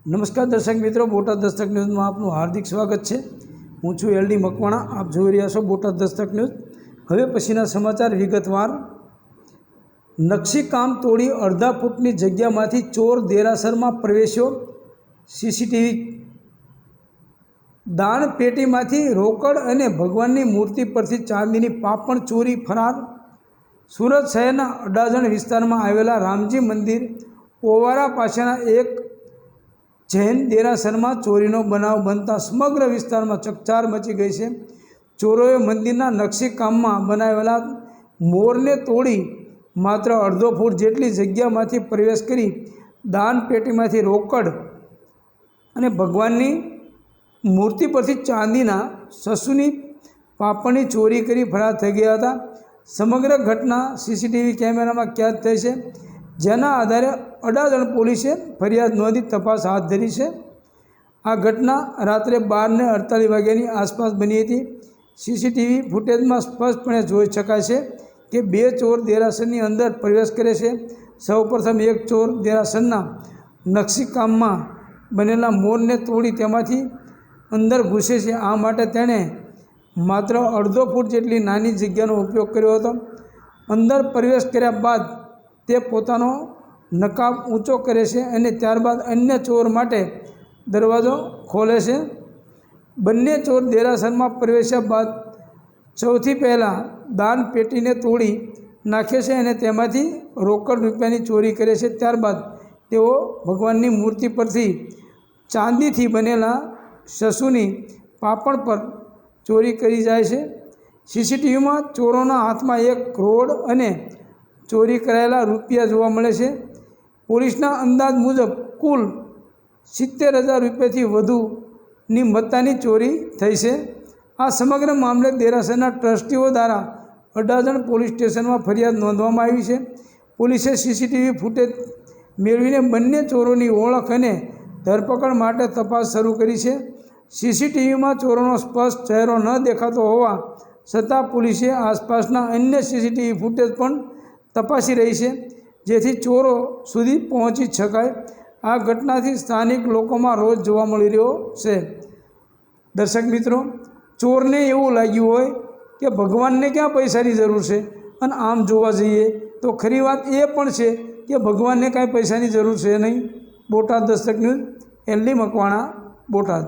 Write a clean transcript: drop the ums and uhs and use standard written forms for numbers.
નમસ્કાર દર્શક મિત્રો, બોટાદ દસ્તક ન્યૂઝમાં આપનું હાર્દિક સ્વાગત છે। હું છું LD મકવાણા। આપ જોઈ રહ્યા છો બોટાદ દસ્તક ન્યૂઝ। હવે પછીના સમાચાર વિગતવાર। નકશીકામ તોડી અડધા ફૂટની જગ્યામાંથી ચોર દેરાસરમાં પ્રવેશ્યો। CCTV। દાન પેટીમાંથી રોકડ અને ભગવાનની મૂર્તિ પરથી ચાંદીની પાપણ ચોરી ફરાર। સુરત શહેરના અડાજણ વિસ્તારમાં આવેલા રામજી મંદિર ઓવારા પાસેના એક જૈન દેરાસરમાં ચોરીનો બનાવ બનતા સમગ્ર વિસ્તારમાં ચકચાર મચી ગઈ છે। ચોરોએ મંદિરના નકશીકામમાં બનાવેલા મોરને તોડી માત્ર અડધો ફૂટ જેટલી જગ્યામાંથી પ્રવેશ કરી દાન પેટીમાંથી રોકડ અને ભગવાનની મૂર્તિ પરથી ચાંદીના સસુની પાપણની ચોરી કરી ફરાર થઈ ગયા હતા। સમગ્ર ઘટના CCTV કેમેરામાં કેદ થઈ છે, જેના આધારે અડાજણ પોલીસે ફરિયાદ નોંધી તપાસ હાથ ધરી છે। આ ઘટના રાત્રે 12:48 વાગ્યાની આસપાસ બની હતી। CCTV ફૂટેજમાં સ્પષ્ટપણે જોઈ શકાય છે કે બે ચોર દેરાસરની અંદર પ્રવેશ કરે છે। સૌપ્રથમ એક ચોર દેરાસરના નકશીકામમાં બનેલા મોરને તોડી તેમાંથી અંદર ઘૂસે છે। આ માટે તેણે માત્ર અડધો ફૂટ જેટલી નાની જગ્યાનો ઉપયોગ કર્યો હતો। અંદર પ્રવેશ કર્યા બાદ તે પોતાનો નકાબ ઊંચો કરે છે અને ત્યારબાદ અન્ય ચોર માટે દરવાજો ખોલે છે। બંને ચોર દેરાસરમાં પ્રવેશ્યા બાદ સૌથી પહેલાં દાન પેટીને તોડી નાખે છે અને તેમાંથી રોકડ રૂપિયાની ચોરી કરે છે। ત્યારબાદ તેઓ ભગવાનની મૂર્તિ પરથી ચાંદીથી બનેલા સસુની પાપણ પર ચોરી કરી જાય છે। CCTVમાં ચોરોના હાથમાં એક રોડ અને ચોરી કરાયેલા રૂપિયા જોવા મળે છે। પોલીસના અંદાજ મુજબ કુલ 70,000 રૂપિયાથી વધુની મત્તાની ચોરી થઈ છે। આ સમગ્ર મામલે દેરાસરના ટ્રસ્ટીઓ દ્વારા અડાજણ પોલીસ સ્ટેશનમાં ફરિયાદ નોંધવામાં આવી છે। પોલીસે CCTV ફૂટેજ મેળવીને બંને ચોરોની ઓળખ અને ધરપકડ માટે તપાસ શરૂ કરી છે। CCTVમાં ચોરોનો સ્પષ્ટ ચહેરો ન દેખાતો હોવા છતાં પોલીસે આસપાસના અન્ય CCTV ફૂટેજ પણ તપાસી રહી છે, જેથી ચોરો સુધી પહોંચી શકાય। આ ઘટનાથી સ્થાનિક લોકોમાં રોષ જોવા મળી રહ્યો છે। દર્શક મિત્રો, ચોરને એવું લાગ્યું હોય કે ભગવાનને ક્યાં પૈસાની જરૂર છે, અને આમ જોવા જઈએ તો ખરી વાત એ પણ છે કે ભગવાનને કાંઈ પૈસાની જરૂર છે નહીં। Botad Dastak news, LD Makwana, Botad.